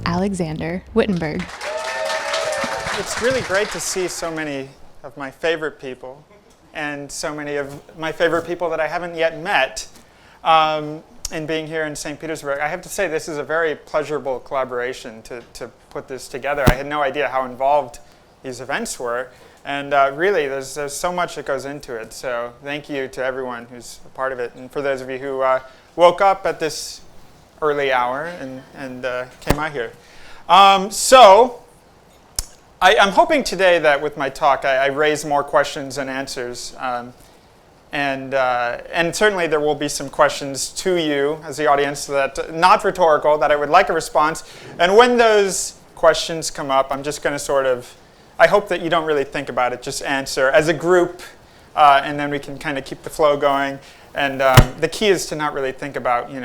Alexander Whittenberg. It's really great to see so many of my favorite people and so many of my favorite people that I haven't yet met in being here in St. Petersburg. I have to say this is a very pleasurable collaboration to put this together. I had no idea how involved these events were, and really there's so much that goes into it. So thank you to everyone who's a part of it, and for those of you who woke up at this early hour and came out here. I'm hoping today that with my talk I raise more questions and answers, and certainly there will be some questions to you as the audience that not rhetorical, that I would like a response. And when those questions come up, I'm just going to I hope that you don't really think about it, just answer as a group, and then we can kind of keep the flow going. And the key is to not really think about, you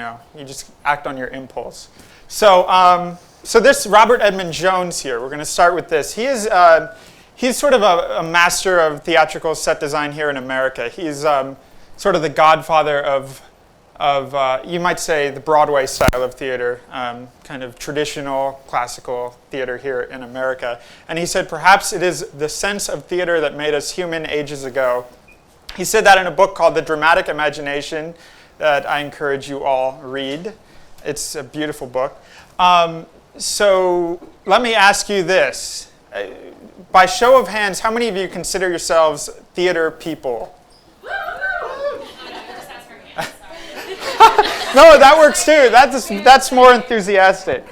just act on your impulse. So this Robert Edmund Jones here, we're going to start with this. He's sort of a master of theatrical set design here in America. He's sort of the godfather of you might say, the Broadway style of theater, kind of traditional classical theater here in America. And he said, perhaps it is the sense of theater that made us human ages ago. He said that in a book called The Dramatic Imagination that I encourage you all read. It's a beautiful book. So let me ask you this. By show of hands, how many of you consider yourselves theater people? No, that works too. That's more enthusiastic.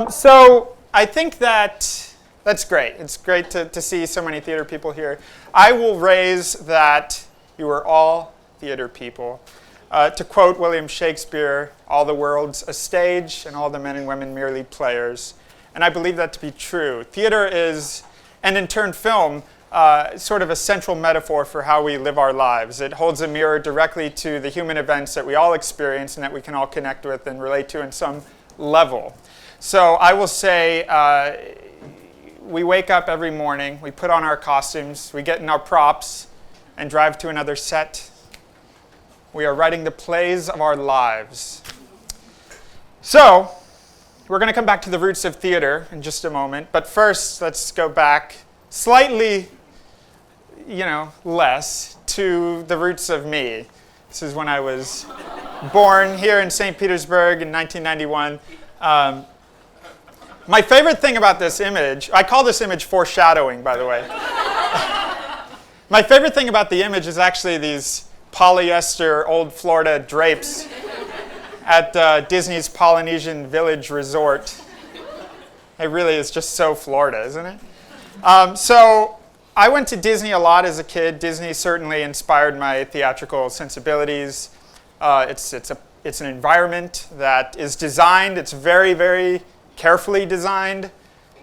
So I think that's great. It's great to see so many theater people here. I will raise that you are all theater people. To quote William Shakespeare, all the world's a stage and all the men and women merely players. And I believe that to be true. Theater is, and in turn film, sort of a central metaphor for how we live our lives. It holds a mirror directly to the human events that we all experience and that we can all connect with and relate to in some level. So I will say, we wake up every morning, we put on our costumes, we get in our props, and drive to another set. We are writing the plays of our lives. So, we're going to come back to the roots of theater in just a moment, but first let's go back slightly, less to the roots of me. This is when I was born here in St. Petersburg in 1991. My favorite thing about this image, I call this image foreshadowing, by the way. My favorite thing about the image is actually these polyester old Florida drapes at Disney's Polynesian Village Resort. It really is just so Florida, isn't it? So I went to Disney a lot as a kid. Disney certainly inspired my theatrical sensibilities. It's an environment that is designed. It's very, very carefully designed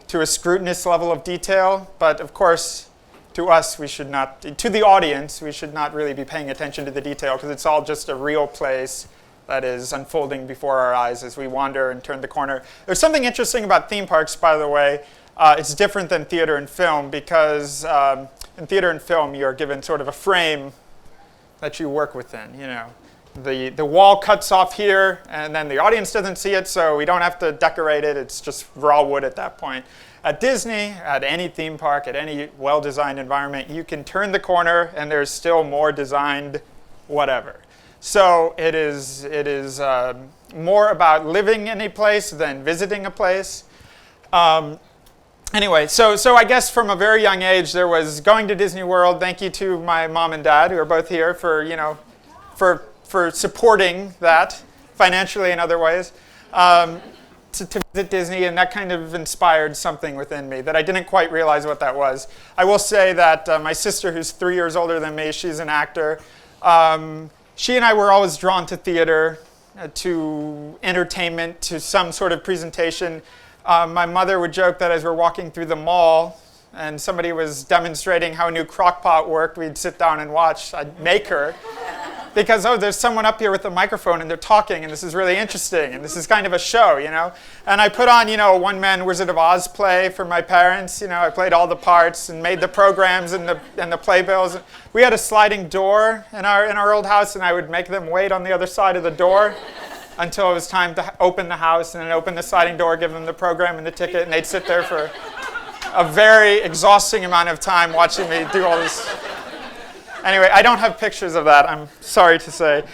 to a scrutinous level of detail. But of course, to us, to the audience, we should not really be paying attention to the detail because it's all just a real place that is unfolding before our eyes as we wander and turn the corner. There's something interesting about theme parks, by the way. It's different than theater and film because in theater and film, you're given sort of a frame that you work within. The wall cuts off here, and then the audience doesn't see it, so we don't have to decorate it. It's just raw wood at that point. At Disney, at any theme park, at any well-designed environment, you can turn the corner, and there's still more designed whatever. So it is more about living in a place than visiting a place. Anyway, so I guess from a very young age, there was going to Disney World. Thank you to my mom and dad, who are both here, for supporting that financially and other ways. To visit Disney, and that kind of inspired something within me that I didn't quite realize what that was. I will say that my sister, who's 3 years older than me, she's an actor. She and I were always drawn to theater, to entertainment, to some sort of presentation. My mother would joke that as we're walking through the mall and somebody was demonstrating how a new crock pot worked, we'd sit down and watch. I'd make her. Because, there's someone up here with a microphone and they're talking and this is really interesting and this is kind of a show, And I put on, a one-man Wizard of Oz play for my parents. I played all the parts and made the programs and the playbills. We had a sliding door in our old house and I would make them wait on the other side of the door. until it was time to open the house and then open the sliding door, give them the program and the ticket, and they'd sit there for a very exhausting amount of time watching me do all this. Anyway, I don't have pictures of that, I'm sorry to say.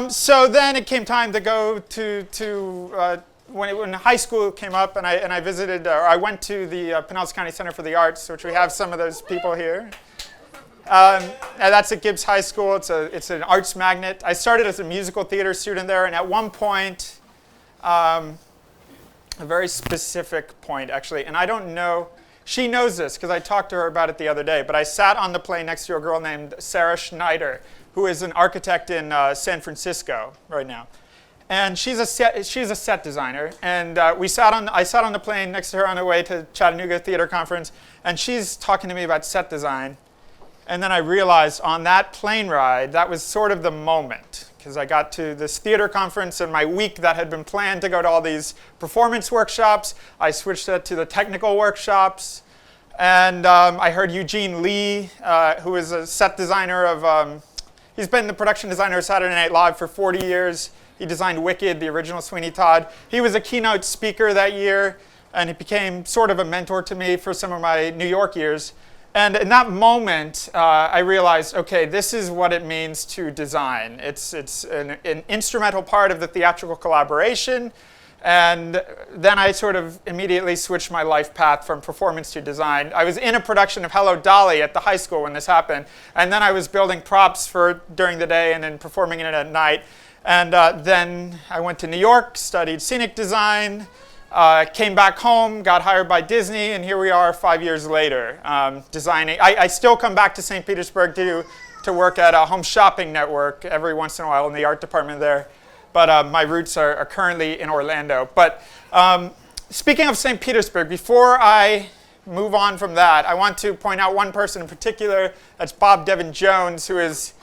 So then it came time to go to when high school came up, and I visited, or I went to the Pinellas County Center for the Arts, which we have some of those people here. And that's at Gibbs High School. It's an arts magnet. I started as a musical theater student there, and at one point, a very specific point actually, and I don't know, she knows this because I talked to her about it the other day, but I sat on the plane next to a girl named Sarah Schneider, who is an architect in San Francisco right now. And she's a set designer, and I sat on the plane next to her on the way to Chattanooga Theater Conference, and she's talking to me about set design. And then I realized on that plane ride, that was sort of the moment, because I got to this theater conference, and my week that had been planned to go to all these performance workshops, I switched that to the technical workshops. And I heard Eugene Lee, who is a set designer of, he's been the production designer of Saturday Night Live for 40 years. He designed Wicked, the original Sweeney Todd. He was a keynote speaker that year, and he became sort of a mentor to me for some of my New York years. And in that moment, I realized, okay, this is what it means to design. It's an instrumental part of the theatrical collaboration. And then I sort of immediately switched my life path from performance to design. I was in a production of Hello, Dolly at the high school when this happened. And then I was building props for during the day and then performing in it at night. And then I went to New York, studied scenic design, came back home, got hired by Disney, and here we are 5 years later designing. I still come back to St. Petersburg to work at a home shopping network every once in a while in the art department there. But my roots are currently in Orlando. But speaking of St. Petersburg, before I move on from that, I want to point out one person in particular. That's Bob Devin Jones, who's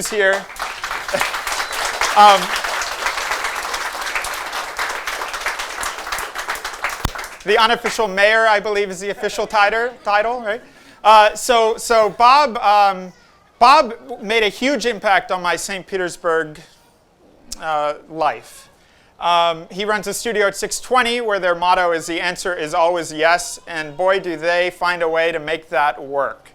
here. The unofficial mayor, I believe, is the official title, right? So Bob made a huge impact on my St. Petersburg life. He runs a studio at 620 where their motto is "The answer is always yes," and boy, do they find a way to make that work.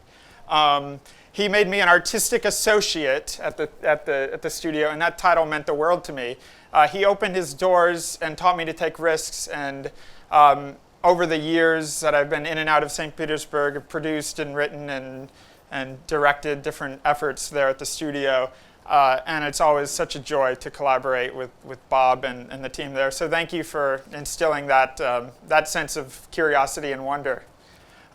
He made me an artistic associate at the studio, and that title meant the world to me. He opened his doors and taught me to take risks, and over the years that I've been in and out of St. Petersburg, I've produced and written and directed different efforts there at the studio. And it's always such a joy to collaborate with Bob and the team there. So thank you for instilling that sense of curiosity and wonder.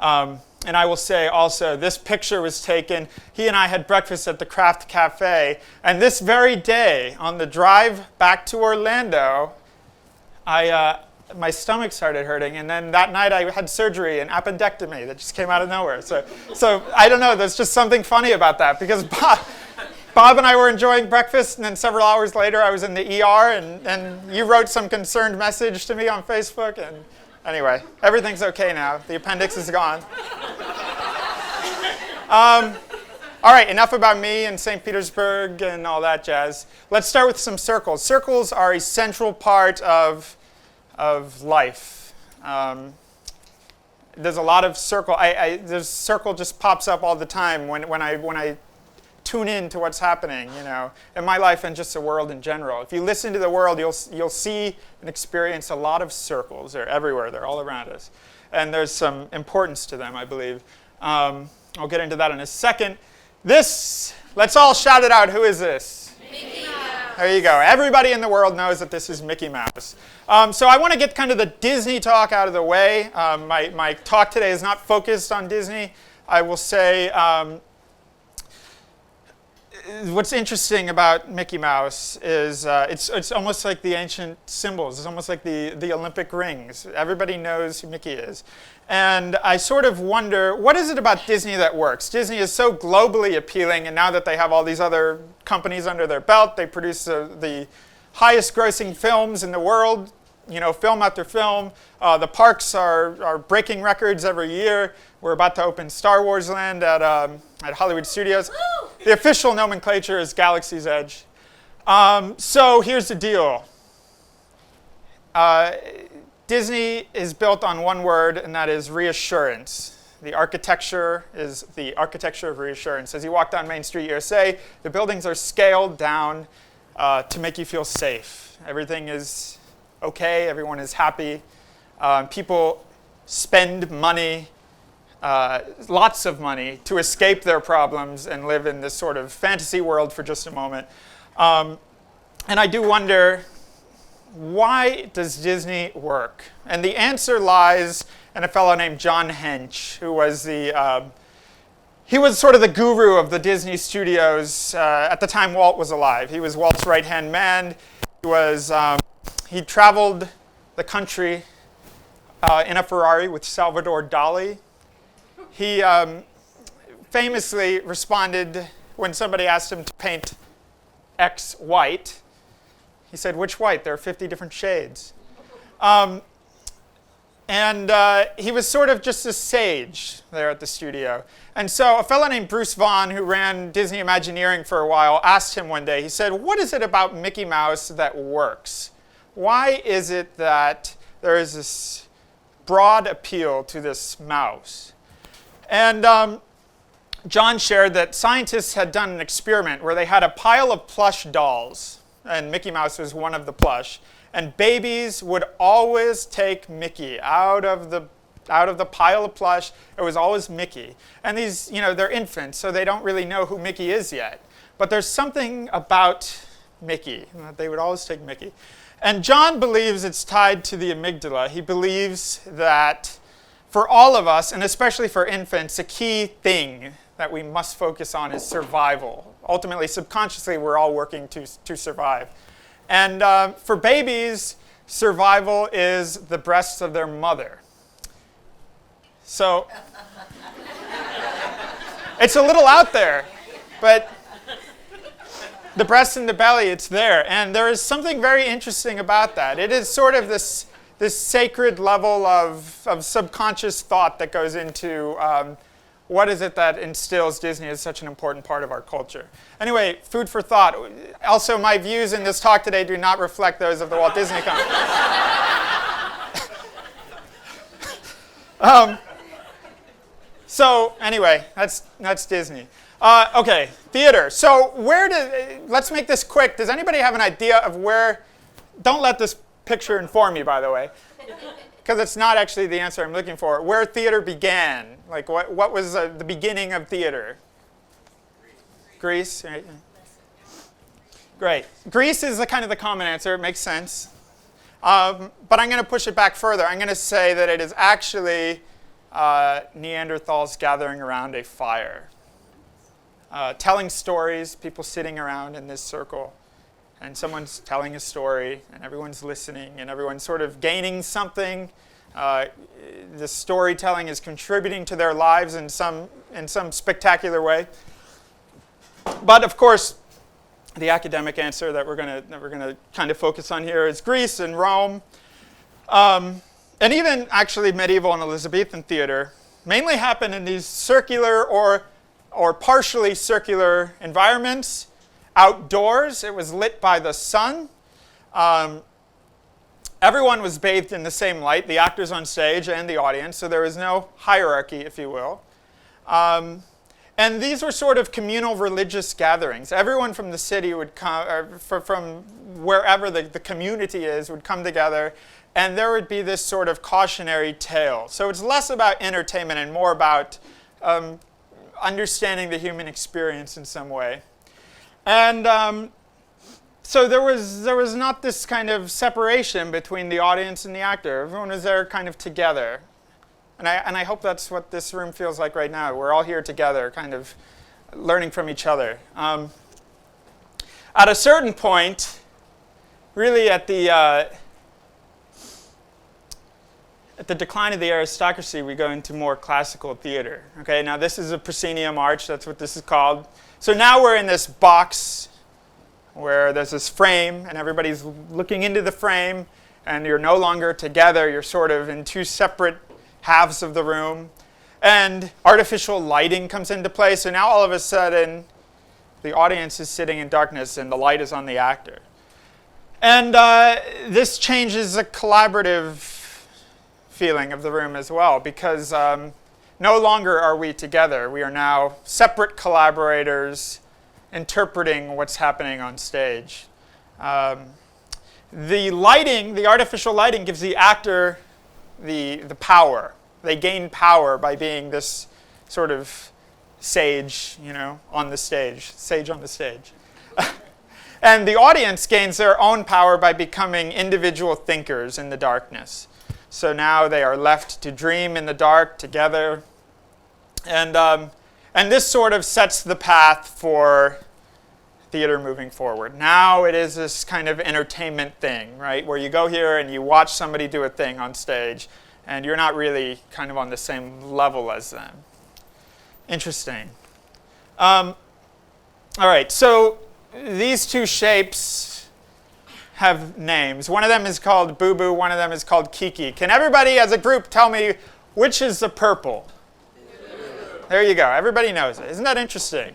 And I will say also, this picture was taken, he and I had breakfast at the Craft Cafe, and this very day, on the drive back to Orlando, my stomach started hurting, and then that night I had surgery, an appendectomy that just came out of nowhere. So I don't know, there's just something funny about that, because Bob and I were enjoying breakfast, and then several hours later I was in the ER, and you wrote some concerned message to me on Facebook, and anyway, everything's okay now. The appendix is gone. All right, enough about me and St. Petersburg and all that jazz. Let's start with some circles. Circles are a central part of life. There's a lot of circle. There's circle just pops up all the time when I tune in to what's happening, in my life and just the world in general. If you listen to the world, you'll see and experience a lot of circles. They're everywhere. They're all around us. And there's some importance to them, I believe. I'll get into that in a second. Let's all shout it out. Who is this? Mickey Mouse. There you go. Everybody in the world knows that this is Mickey Mouse. So I want to get kind of the Disney talk out of the way. My talk today is not focused on Disney. I will say what's interesting about Mickey Mouse is it's almost like the ancient symbols. It's almost like the Olympic rings. Everybody knows who Mickey is. And I sort of wonder, what is it about Disney that works? Disney is so globally appealing, and now that they have all these other companies under their belt, they produce the highest grossing films in the world, film after film. The parks are breaking records every year. We're about to open Star Wars Land at Hollywood Studios. The official nomenclature is Galaxy's Edge. So here's the deal. uh, Disney is built on one word, and that is reassurance. The architecture is the architecture of reassurance. As you walk down Main Street, USA, the buildings are scaled down to make you feel safe. Everything is okay. Everyone is happy. People spend money, lots of money, to escape their problems and live in this sort of fantasy world for just a moment. And I do wonder, why does Disney work? And the answer lies in a fellow named John Hench, who was he was sort of the guru of the Disney studios at the time Walt was alive. He was Walt's right-hand man. He traveled the country in a Ferrari with Salvador Dali. He famously responded when somebody asked him to paint X white. He said, "Which white? There are 50 different shades." And he was sort of just a sage there at the studio. And so a fellow named Bruce Vaughan, who ran Disney Imagineering for a while, asked him one day, he said, "What is it about Mickey Mouse that works? Why is it that there is this broad appeal to this mouse?" And John shared that scientists had done an experiment where they had a pile of plush dolls, and Mickey Mouse was one of the plush, and babies would always take Mickey out of the pile of plush. It was always Mickey. And these, they're infants, so they don't really know who Mickey is yet. But there's something about Mickey, that they would always take Mickey. And John believes it's tied to the amygdala. He believes that for all of us, and especially for infants, a key thing that we must focus on is survival. Ultimately, subconsciously, we're all working to survive. And for babies, survival is the breasts of their mother. So it's a little out there, but the breast and the belly, it's there. And there is something very interesting about that. It is sort of this sacred level of subconscious thought that goes into what is it that instills Disney as such an important part of our culture. Anyway, food for thought. Also, my views in this talk today do not reflect those of the Walt Disney Company. So anyway, that's Disney. Okay, theater. So let's make this quick. Does anybody have an idea of where? Don't let this picture inform you, by the way, because it's not actually the answer I'm looking for. Where theater began. Like what was the beginning of theater? Greece. Right? Great. Greece is the kind of the common answer. It makes sense. But I'm going to push it back further. I'm going to say that it is actually Neanderthals gathering around a fire, telling stories, people sitting around in this circle, and someone's telling a story, and everyone's listening, and everyone's sort of gaining something. The storytelling is contributing to their lives in some spectacular way. But of course, the academic answer that we're gonna kind of focus on here is Greece and Rome. And even actually medieval and Elizabethan theater mainly happened in these circular or partially circular environments. Outdoors, it was lit by the sun. Everyone was bathed in the same light, the actors on stage and the audience, so there was no hierarchy, if you will. And these were sort of communal religious gatherings. Everyone from the city would come, or from wherever the community is, would come together, and there would be this sort of cautionary tale. So it's less about entertainment and more about understanding the human experience in some way. And so there was not this kind of separation between the audience and the actor. Everyone was there kind of together. And I hope that's what this room feels like right now. We're all here together, kind of learning from each other. At a certain point, really at the decline of the aristocracy, we go into more classical theater. Okay, now this is a proscenium arch. That's what this is called. So now we're in this box where there's this frame, and everybody's looking into the frame, and you're no longer together. You're sort of in two separate halves of the room. And artificial lighting comes into play. So now all of a sudden, the audience is sitting in darkness, and the light is on the actor. And this changes the collaborative feeling of the room as well, because no longer are we together. We are now separate collaborators interpreting what's happening on stage. The lighting, the artificial lighting, gives the actor the power. They gain power by being this sort of sage, on the stage. Sage on the stage. And the audience gains their own power by becoming individual thinkers in the darkness. So now they are left to dream in the dark together. And this sort of sets the path for theater moving forward. Now it is this kind of entertainment thing, right? Where you go here and you watch somebody do a thing on stage, and you're not really kind of on the same level as them. Interesting. All right, so these two shapes have names. One of them is called Boo Boo, one of them is called Kiki. Can everybody as a group tell me which is the purple? There you go, everybody knows it. Isn't that interesting?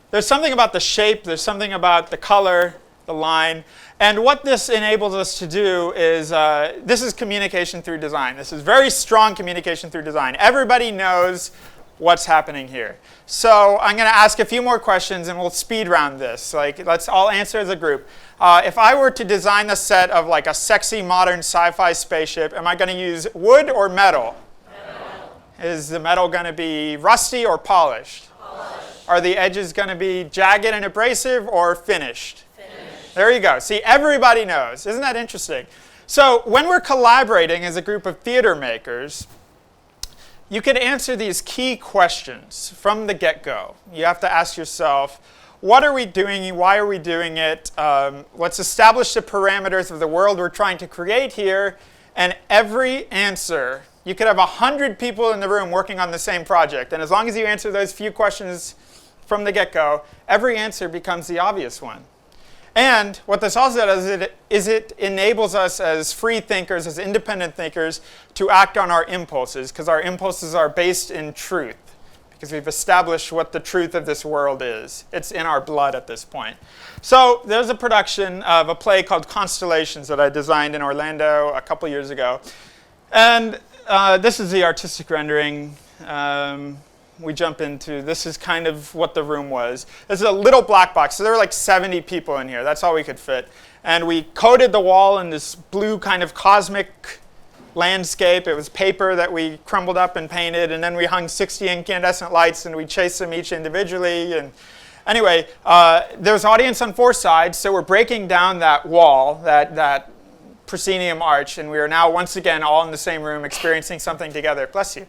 There's something about the shape, there's something about the color, the line, and what this enables us to do is, this is communication through design. This is very strong communication through design. Everybody knows what's happening here. So I'm going to ask a few more questions and we'll speed round this. Let's all answer as a group. If I were to design a set of like a sexy modern sci-fi spaceship, am I going to use wood or metal? Metal. Is the metal going to be rusty or polished? Polished. Are the edges going to be jagged and abrasive or finished? Finished. There you go. See, everybody knows. Isn't that interesting? So when we're collaborating as a group of theater makers, you can answer these key questions from the get-go. You have to ask yourself, what are we doing? Why are we doing it? Let's establish the parameters of the world we're trying to create here. And every answer, you could have 100 people in the room working on the same project. And as long as you answer those few questions from the get-go, every answer becomes the obvious one. And what this also does is it enables us as free thinkers, as independent thinkers, to act on our impulses, because our impulses are based in truth, because we've established what the truth of this world is. It's in our blood at this point. So there's a production of a play called Constellations that I designed in Orlando a couple years ago. And this is the artistic rendering. We jump into, this is kind of what the room was. This is a little black box, so there were like 70 people in here. That's all we could fit. And we coated the wall in this blue kind of cosmic landscape. It was paper that we crumbled up and painted, and then we hung 60 incandescent lights, and we chased them each individually. And anyway, there was audience on 4 sides, so we're breaking down that wall, that proscenium arch, and we are now once again all in the same room experiencing something together. Bless you.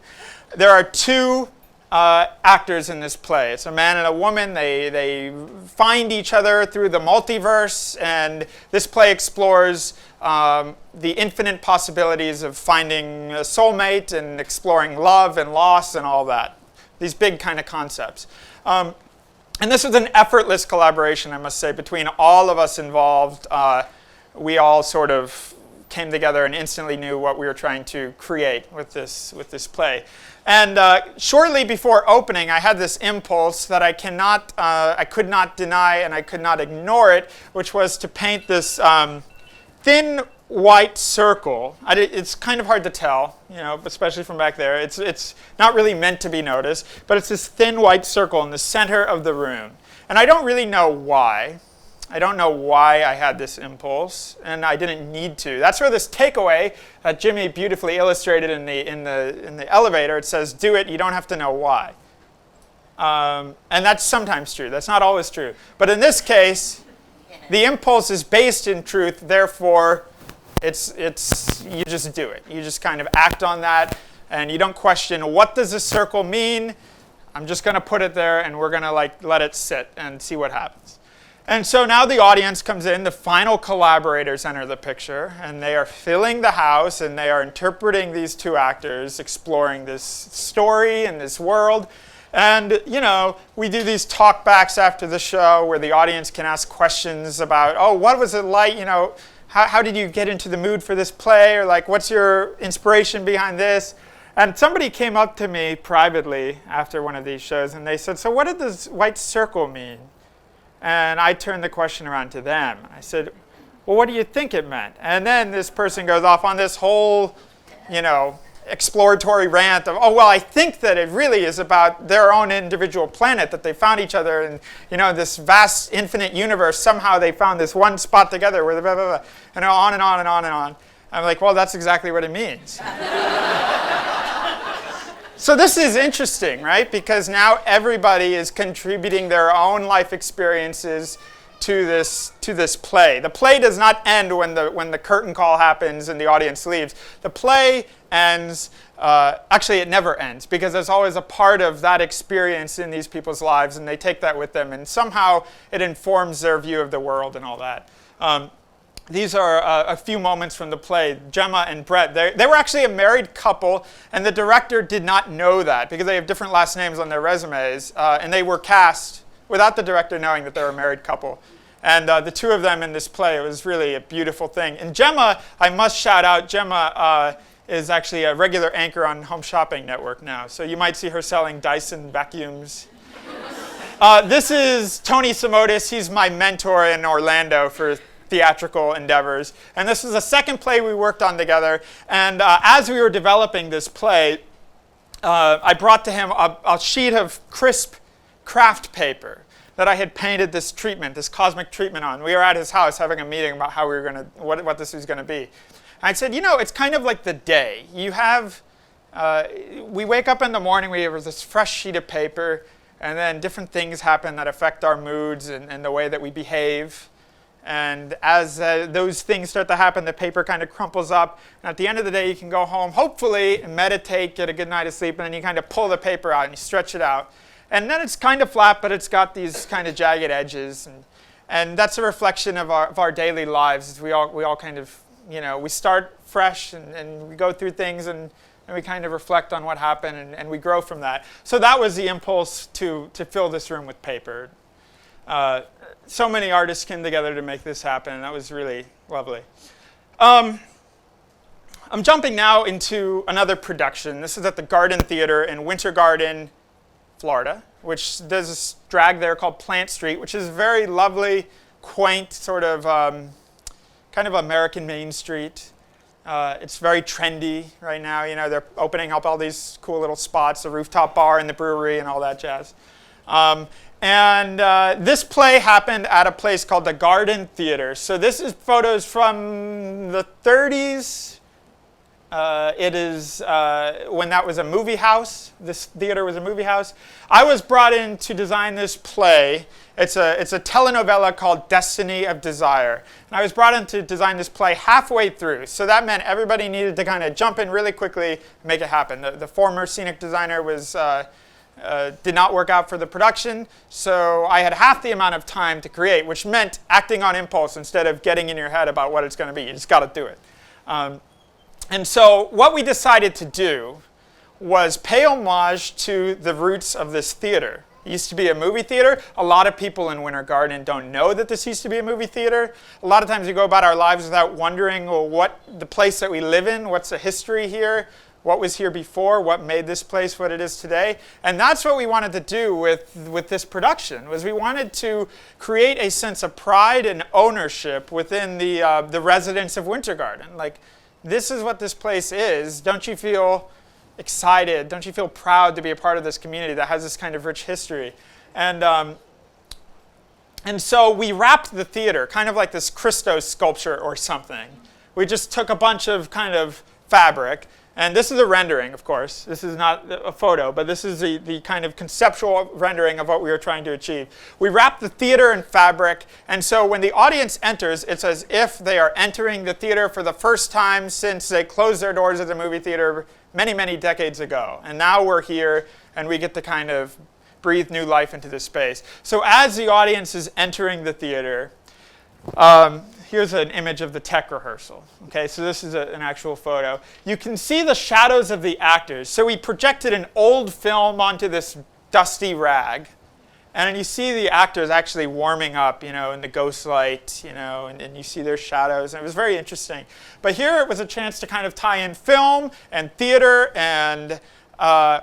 There are 2 actors in this play. It's a man and a woman. They find each other through the multiverse, and this play explores the infinite possibilities of finding a soulmate and exploring love and loss and all that. These big kind of concepts. And this was an effortless collaboration, I must say, between all of us involved. We all sort of came together and instantly knew what we were trying to create with this play. And shortly before opening, I had this impulse that I could not deny and I could not ignore it, which was to paint this thin white circle. It's kind of hard to tell, especially from back there. It's not really meant to be noticed, but it's this thin white circle in the center of the room. And I don't really know why. I don't know why I had this impulse, and I didn't need to. That's where this takeaway that Jimmy beautifully illustrated in the elevator. It says, "Do it. You don't have to know why." And that's sometimes true. That's not always true. But in this case, the impulse is based in truth. Therefore, it's you just do it. You just kind of act on that, and you don't question what does this circle mean. I'm just going to put it there, and we're going to let it sit and see what happens. And so now the audience comes in, the final collaborators enter the picture, and they are filling the house, and they are interpreting these 2 actors, exploring this story and this world. And, we do these talkbacks after the show where the audience can ask questions about, oh, what was it like, how did you get into the mood for this play? Or what's your inspiration behind this? And somebody came up to me privately after one of these shows, and they said, so what did this white circle mean? And I turned the question around to them. I said, well, what do you think it meant? And then this person goes off on this whole, exploratory rant of, oh, well, I think that it really is about their own individual planet, that they found each other in, this vast infinite universe. Somehow they found this one spot together where the blah, blah, blah, and on and on and on and on. I'm like, well, that's exactly what it means. So this is interesting, right? Because now everybody is contributing their own life experiences to this play. The play does not end when the curtain call happens and the audience leaves. The play ends, actually it never ends, because there's always a part of that experience in these people's lives, and they take that with them, and somehow it informs their view of the world and all that. These are a few moments from the play. Gemma and Brett, they were actually a married couple, and the director did not know that because they have different last names on their resumes, and they were cast without the director knowing that they were a married couple. And the two of them in this play, it was really a beautiful thing. And Gemma, I must shout out, Gemma is actually a regular anchor on Home Shopping Network now. So you might see her selling Dyson vacuums. This is Tony Simotis. He's my mentor in Orlando for theatrical endeavors. And this is the second play we worked on together. And as we were developing this play, I brought to him a sheet of crisp craft paper that I had painted this treatment, this cosmic treatment on. We were at his house having a meeting about how we were going to, what this was going to be. And I said, it's kind of like the day. You have, we wake up in the morning, we have this fresh sheet of paper, and then different things happen that affect our moods and the way that we behave. And as those things start to happen, the paper kind of crumples up. And at the end of the day, you can go home, hopefully, meditate, get a good night of sleep, and then you kind of pull the paper out and you stretch it out. And then it's kind of flat, but it's got these kind of jagged edges. And that's a reflection of our daily lives. We all kind of, we start fresh and we go through things and we kind of reflect on what happened and we grow from that. So that was the impulse to fill this room with paper. So many artists came together to make this happen, and that was really lovely. I'm jumping now into another production. This is at the Garden Theater in Winter Garden, Florida, which there's this drag there called Plant Street, which is a very lovely, quaint, sort of kind of American Main Street. It's very trendy right now. They're opening up all these cool little spots, the rooftop bar and the brewery and all that jazz. And this play happened at a place called the Garden Theater. So this is photos from the 30s. It is when that was a movie house. This theater was a movie house. I was brought in to design this play. It's a telenovela called Destiny of Desire. And I was brought in to design this play halfway through. So that meant everybody needed to kind of jump in really quickly and make it happen. The former scenic designer did not work out for the production. So I had half the amount of time to create, which meant acting on impulse instead of getting in your head about what it's going to be. You just got to do it. And so what we decided to do was pay homage to the roots of this theater. It used to be a movie theater. A lot of people in Winter Garden don't know that this used to be a movie theater. A lot of times we go about our lives without wondering, well, what the place that we live in, what's the history here, what was here before, what made this place what it is today. And that's what we wanted to do with this production, was we wanted to create a sense of pride and ownership within the residents of Winter Garden. Like, this is what this place is. Don't you feel excited? Don't you feel proud to be a part of this community that has this kind of rich history? And so we wrapped the theater, kind of like this Christos sculpture or something. We just took a bunch of kind of fabric. And this is a rendering, of course. This is not a photo, but this is the kind of conceptual rendering of what we were trying to achieve. We wrapped the theater in fabric, and so when the audience enters, it's as if they are entering the theater for the first time since they closed their doors at the movie theater many, many decades ago. And now we're here, and we get to kind of breathe new life into this space. So as the audience is entering the theater, here's an image of the tech rehearsal. Okay, so this is an actual photo. You can see the shadows of the actors. So we projected an old film onto this dusty rag. And then you see the actors actually warming up, in the ghost light, and you see their shadows. And it was very interesting. But here it was a chance to kind of tie in film and theater and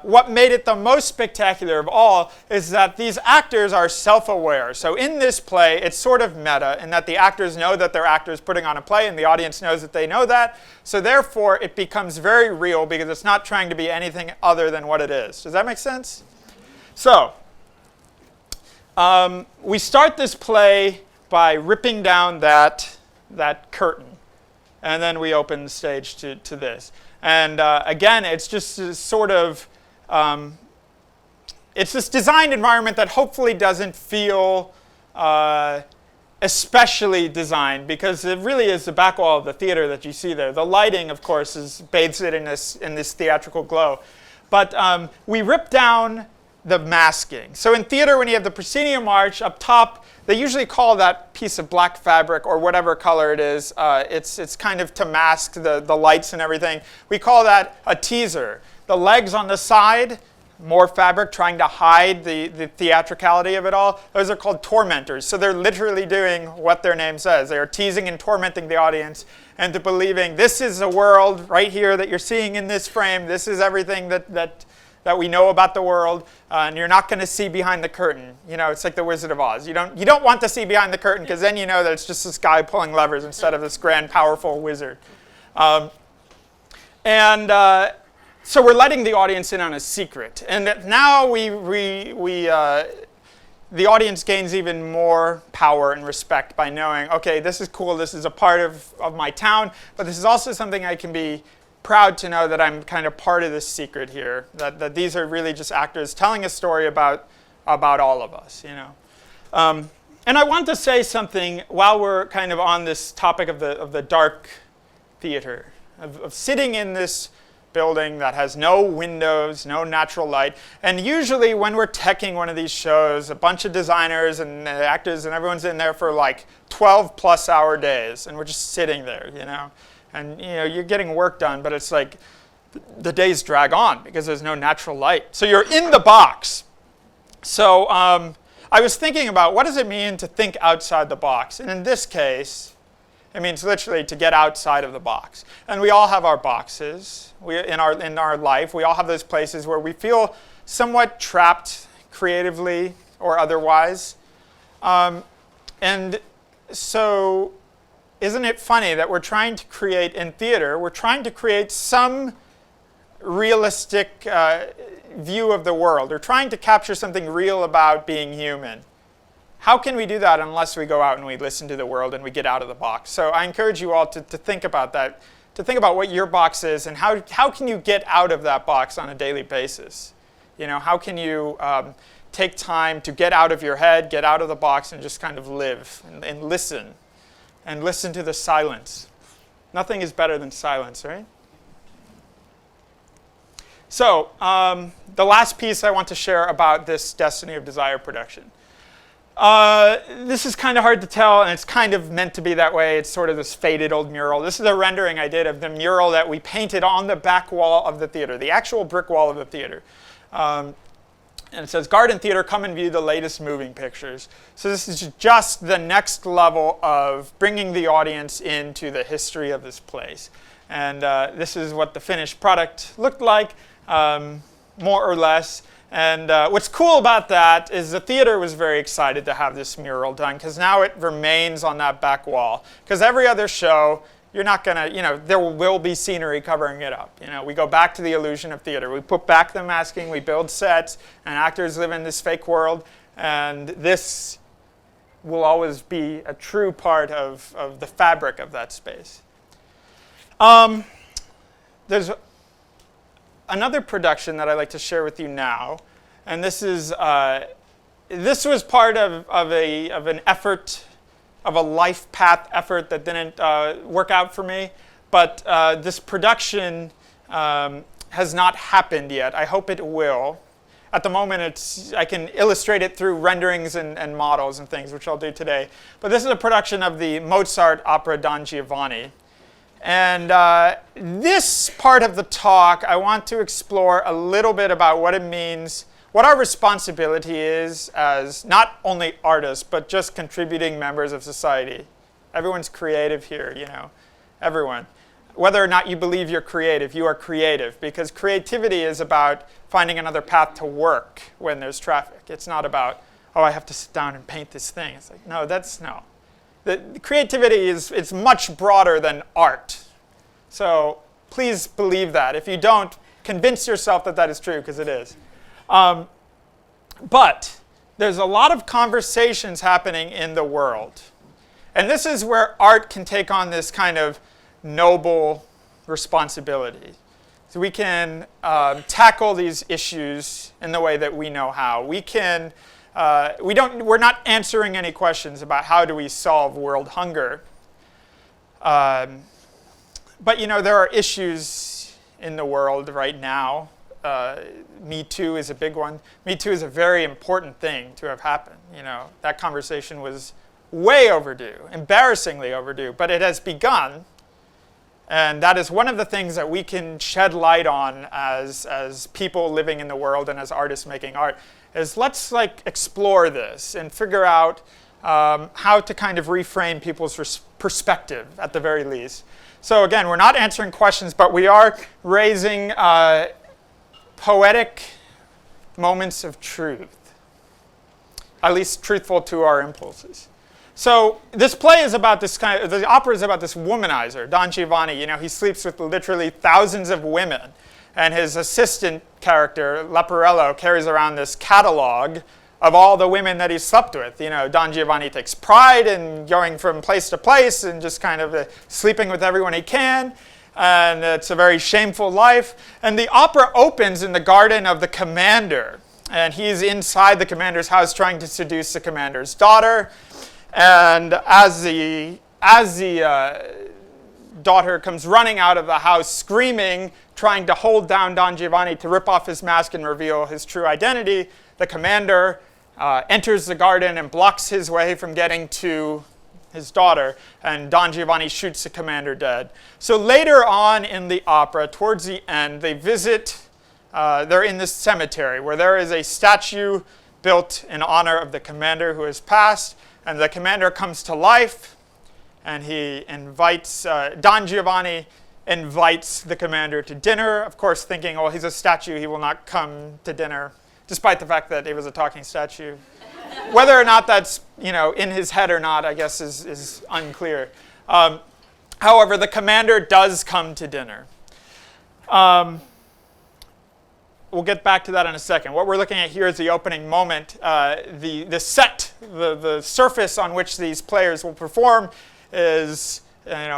what made it the most spectacular of all is that these actors are self-aware. So in this play, it's sort of meta in that the actors know that they're actors putting on a play, and the audience knows that they know that. So therefore, it becomes very real because it's not trying to be anything other than what it is. Does that make sense? So we start this play by ripping down that curtain. And then we open the stage to this. And again, it's just this sort of, it's this designed environment that hopefully doesn't feel especially designed, because it really is the back wall of the theater that you see there. The lighting, of course, bathes it in this theatrical glow. But we rip down the masking. So in theater, when you have the proscenium arch up top, they usually call that piece of black fabric, or whatever color it is, it's kind of to mask the lights and everything. We call that a teaser. The legs on the side, more fabric trying to hide the theatricality of it all, those are called tormentors. So they're literally doing what their name says. They are teasing and tormenting the audience into believing this is a world right here that you're seeing in this frame. This is everything that we know about the world, and you're not going to see behind the curtain. You know, it's like the Wizard of Oz. You don't want to see behind the curtain, because then you know that it's just this guy pulling levers instead of this grand, powerful wizard. So we're letting the audience in on a secret, and now the audience gains even more power and respect by knowing, okay, this is cool. This is a part of my town, but this is also something I can be proud to know that I'm kind of part of this secret here, that these are really just actors telling a story about all of us, you know. And I want to say something while we're kind of on this topic of the dark theater, of sitting in this building that has no windows, no natural light. And usually when we're teching one of these shows, a bunch of designers and actors and everyone's in there for like 12-plus-hour days, and we're just sitting there, you know. And you're getting work done, but it's like the days drag on because there's no natural light. So you're in the box. So I was thinking about, what does it mean to think outside the box? And in this case, it means literally to get outside of the box. And we all have our boxes. In our life, we all have those places where we feel somewhat trapped creatively or otherwise. And so isn't it funny that we're trying to create in theater, we're trying to create some realistic view of the world. We're trying to capture something real about being human. How can we do that unless we go out and we listen to the world and we get out of the box? So I encourage you all to think about that, to think about what your box is and how can you get out of that box on a daily basis. You know, how can you take time to get out of your head, get out of the box, and just kind of live and listen. And listen to the silence. Nothing is better than silence, right? So, the last piece I want to share about this Destiny of Desire production. This is kind of hard to tell, and it's kind of meant to be that way. It's sort of this faded old mural. This is a rendering I did of the mural that we painted on the back wall of the theater, the actual brick wall of the theater. And it says, Garden Theater, come and view the latest moving pictures. So this is just the next level of bringing the audience into the history of this place. And this is what the finished product looked like, more or less. And what's cool about that is the theater was very excited to have this mural done, because now it remains on that back wall. Because every other show, you're not going to, there will be scenery covering it up. We go back to the illusion of theater. We put back the masking, we build sets, and actors live in this fake world. And this will always be a true part of the fabric of that space. There's another production that I'd like to share with you now. And this was part of an effort, of a life path effort that didn't work out for me. But this production has not happened yet. I hope it will. At the moment, I can illustrate it through renderings and models and things, which I'll do today. But this is a production of the Mozart opera Don Giovanni. And this part of the talk, I want to explore a little bit about what it means, what our responsibility is as not only artists, but just contributing members of society. Everyone's creative here, everyone. whether or not you believe you're creative, you are creative, because creativity is about finding another path to work when there's traffic. It's not about, oh, I have to sit down and paint this thing. It's like, no, no. The creativity it's much broader than art. So please believe that. If you don't, convince yourself that that is true, because it is. But there's a lot of conversations happening in the world. And this is where art can take on this kind of noble responsibility. So we can tackle these issues in the way that we know how. We're not answering any questions about how do we solve world hunger. But there are issues in the world right now. Me Too is a big one. Me Too is a very important thing to have happened. That conversation was way overdue, embarrassingly overdue, but it has begun. And that is one of the things that we can shed light on as people living in the world and as artists making art, is let's explore this and figure out how to kind of reframe people's perspective at the very least. So again, we're not answering questions, but we are raising poetic moments of truth, at least truthful to our impulses. So this play is about the opera is about this womanizer, Don Giovanni. He sleeps with literally thousands of women. And his assistant character, Leporello, carries around this catalog of all the women that he slept with. Don Giovanni takes pride in going from place to place and just kind of sleeping with everyone he can. And it's a very shameful life. And the opera opens in the garden of the commander. And he's inside the commander's house trying to seduce the commander's daughter. And as the daughter comes running out of the house screaming, trying to hold down Don Giovanni to rip off his mask and reveal his true identity, the commander enters the garden and blocks his way from getting to his daughter, and Don Giovanni shoots the commander dead. So later on in the opera, towards the end, they visit, they're in this cemetery where there is a statue built in honor of the commander who has passed, and the commander comes to life, and he invites, Don Giovanni invites the commander to dinner, of course thinking, oh, he's a statue, he will not come to dinner, despite the fact that it was a talking statue. Whether or not that's in his head or not, I guess is unclear. However, the commander does come to dinner. We'll get back to that in a second. What we're looking at here is the opening moment. The set, the surface on which these players will perform is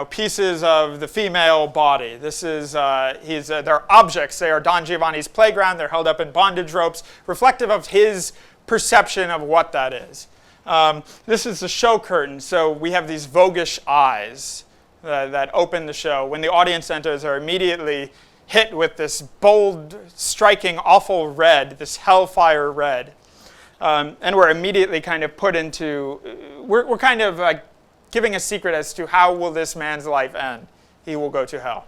pieces of the female body. This is they're objects. They are Don Giovanni's playground. They're held up in bondage ropes, reflective of his perception of what that is. This is the show curtain. So we have these voguish eyes that open the show. When the audience enters, are immediately hit with this bold, striking, awful red, this hellfire red. And we're immediately kind of put into, we're kind of giving a secret as to how will this man's life end. He will go to hell.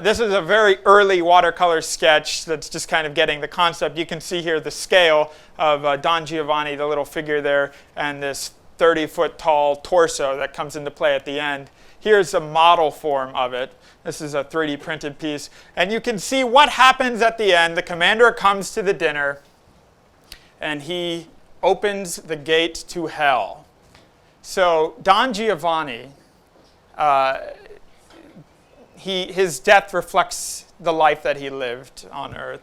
This is a very early watercolor sketch that's just kind of getting the concept. You can see here the scale of Don Giovanni, the little figure there, and this 30-foot tall torso that comes into play at the end. Here's a model form of it. This is a 3D printed piece. And you can see what happens at the end. The commander comes to the dinner, and he opens the gate to hell. So Don Giovanni, his death reflects the life that he lived on Earth.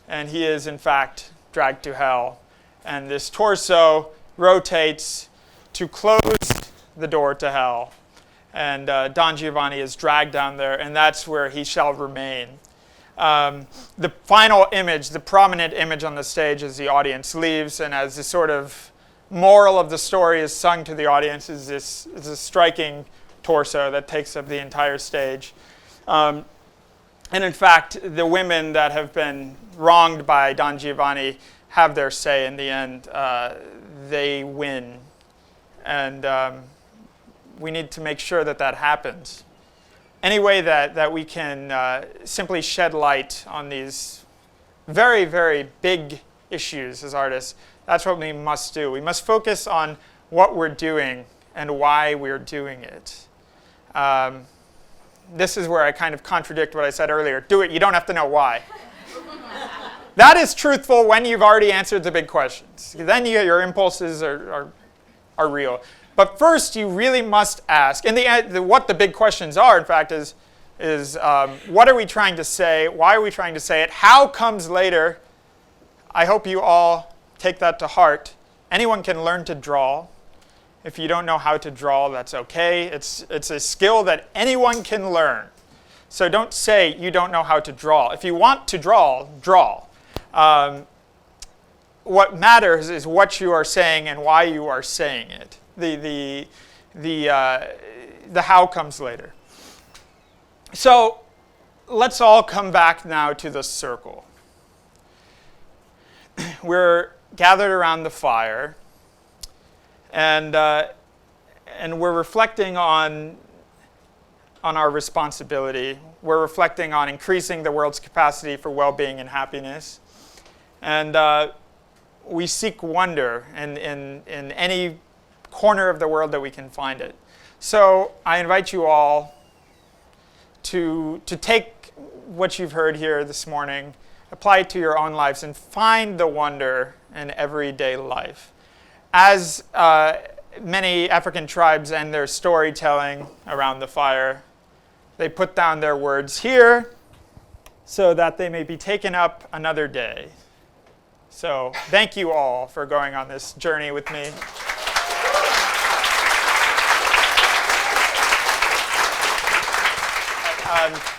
And he is, in fact, dragged to hell. And this torso rotates to close the door to hell. And Don Giovanni is dragged down there, and that's where he shall remain. The final image, the prominent image on the stage as the audience leaves, and as the sort of moral of the story is sung to the audience, is this striking torso that takes up the entire stage. And in fact, the women that have been wronged by Don Giovanni have their say in the end. They win. And we need to make sure that that happens. Any way that we can simply shed light on these very, very big issues as artists, that's what we must do. We must focus on what we're doing and why we're doing it. this is where I kind of contradict what I said earlier. Do it. You don't have to know why. That is truthful when you've already answered the big questions. Then your impulses are real. But first, you really must ask. And what the big questions are, in fact, is what are we trying to say? Why are we trying to say it? How comes later? I hope you all take that to heart. Anyone can learn to draw. If you don't know how to draw, that's okay. It's a skill that anyone can learn. So don't say you don't know how to draw. If you want to draw, draw. What matters is what you are saying and why you are saying it. The how comes later. So let's all come back now to the circle. We're gathered around the fire, and we're reflecting on our responsibility. We're reflecting on increasing the world's capacity for well-being and happiness. And we seek wonder in any corner of the world that we can find it. So I invite you all to take what you've heard here this morning, apply it to your own lives, and find the wonder in everyday life. As many African tribes end their storytelling around the fire, they put down their words here so that they may be taken up another day. So thank you all for going on this journey with me.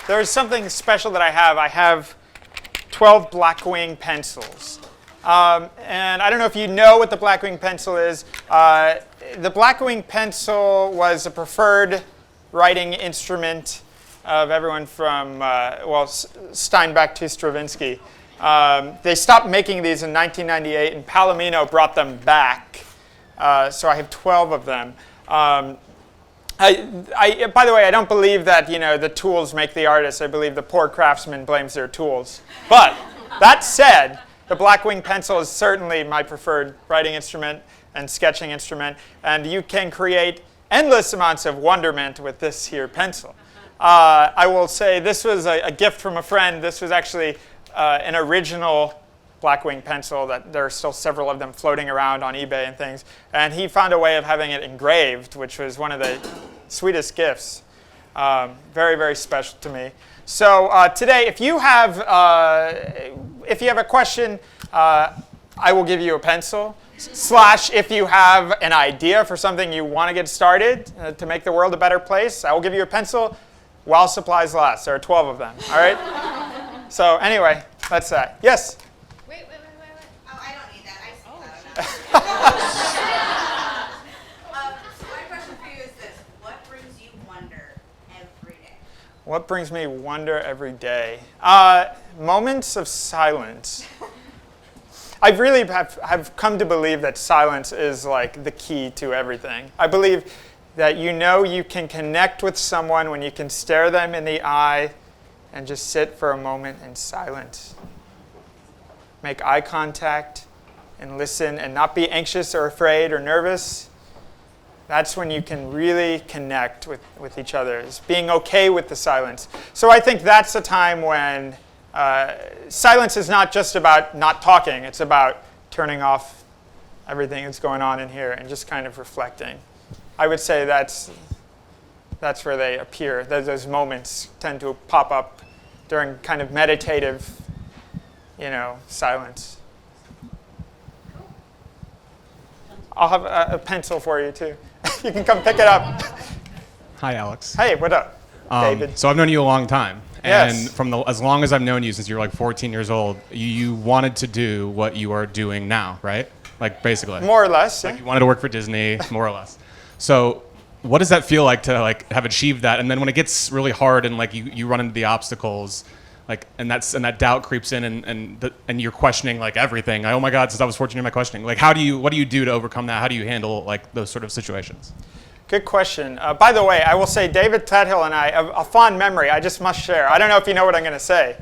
There's something special that I have. I have 12 Blackwing pencils. And I don't know if you know what the Blackwing pencil is. The Blackwing pencil was a preferred writing instrument of everyone from, Steinbeck to Stravinsky. They stopped making these in 1998, and Palomino brought them back. So I have 12 of them. By the way, I don't believe that the tools make the artist. I believe the poor craftsman blames their tools. But that said, the Blackwing pencil is certainly my preferred writing instrument and sketching instrument, and you can create endless amounts of wonderment with this here pencil. I will say this was a gift from a friend. This was actually an original Blackwing pencil that there are still several of them floating around on eBay and things. And he found a way of having it engraved, which was one of the sweetest gifts. Very, very special to me. So today, if you have a question, I will give you a pencil. / if you have an idea for something you want to get started to make the world a better place, I will give you a pencil while supplies last. There are 12 of them. All right? So anyway, that's that. Yes? Wait. Oh, I don't need that. I see that. So my question for you is this. What brings you wonder every day? What brings me wonder every day? Moments of silence. I really have come to believe that silence is like the key to everything. I believe that you can connect with someone when you can stare them in the eye and just sit for a moment in silence. Make eye contact and listen and not be anxious or afraid or nervous. That's when you can really connect with each other, is being okay with the silence. So I think that's a time when silence is not just about not talking. It's about turning off everything that's going on in here and just kind of reflecting. I would say that's where they appear. Those moments tend to pop up during kind of meditative, silence. I'll have a pencil for you too. You can come pick it up. Hi, Alex. Hey, what up, David? So I've known you a long time. Yes. And from as long as I've known you, since you were like 14 years old, you wanted to do what you are doing now, right? Like basically. More or less. Like you wanted to work for Disney, more or less. So what does that feel like to have achieved that? And then when it gets really hard and you run into the obstacles, and that doubt creeps in and you're questioning everything. Oh my God, since I was 14, am I questioning? What do you do to overcome that? How do you handle those sort of situations? Good question. By the way, I will say David Tedhill and I have a fond memory I just must share. I don't know if you know what I'm going to say,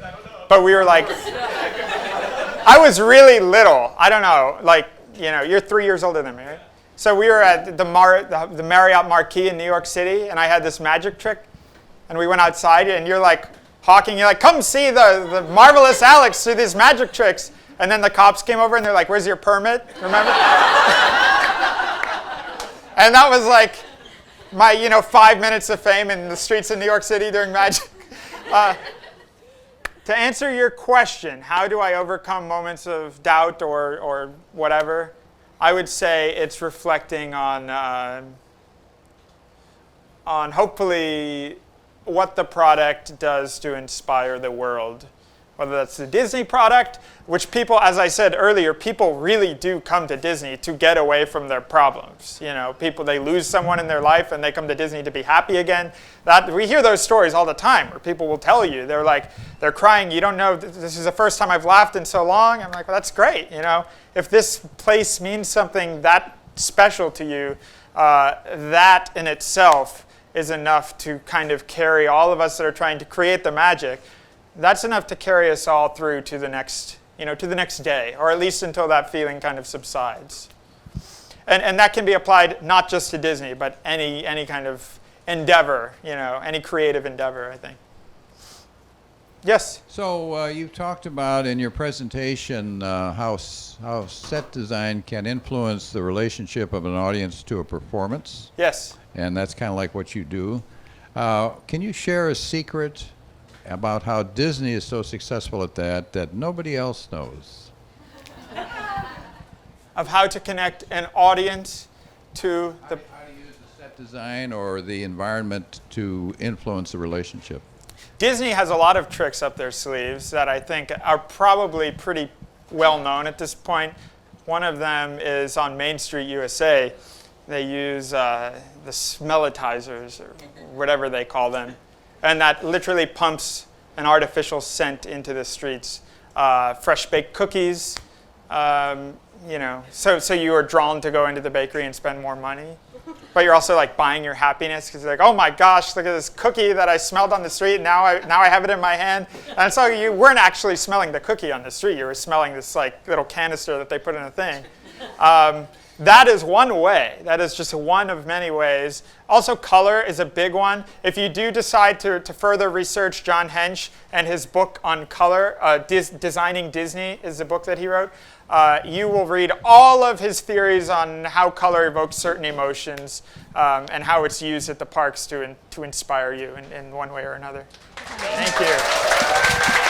but we were I was really little. I don't know, you're 3 years older than me, right? So we were at the Marriott Marquis in New York City, and I had this magic trick. And we went outside, and you're like hawking. You're like, come see the marvelous Alex do these magic tricks. And then the cops came over, and they're like, where's your permit? Remember? And that was like my 5 minutes of fame in the streets of New York City doing magic. To answer your question, how do I overcome moments of doubt or whatever? I would say it's reflecting on hopefully what the product does to inspire the world. Whether that's the Disney product, which people, as I said earlier, people really do come to Disney to get away from their problems. People, they lose someone in their life and they come to Disney to be happy again. We hear those stories all the time where people will tell you, they're crying, you don't know, this is the first time I've laughed in so long. I'm like, well, that's great. If this place means something that special to you, that in itself is enough to kind of carry all of us that are trying to create the magic. That's enough to carry us all through to the next day, or at least until that feeling kind of subsides. And that can be applied not just to Disney, but any kind of endeavor, any creative endeavor, I think. Yes? So you talked about in your presentation how set design can influence the relationship of an audience to a performance. Yes. And that's kind of like what you do. Can you share a secret about how Disney is so successful at that nobody else knows? Of how to connect an audience to the... How to use the set design or the environment to influence the relationship. Disney has a lot of tricks up their sleeves that I think are probably pretty well known at this point. One of them is on Main Street, USA. They use the smellitizers, or whatever they call them. And that literally pumps an artificial scent into the streets. Fresh baked cookies, so you are drawn to go into the bakery and spend more money. But you're also like buying your happiness because you're like, oh my gosh, look at this cookie that I smelled on the street. Now I have it in my hand. And so you weren't actually smelling the cookie on the street. You were smelling this like little canister that they put in a thing. That is one way. That is just one of many ways. Also, color is a big one. If you do decide to further research John Hench and his book on color, Designing Disney is the book that he wrote, you will read all of his theories on how color evokes certain emotions and how it's used at the parks to inspire you in one way or another. Thank you.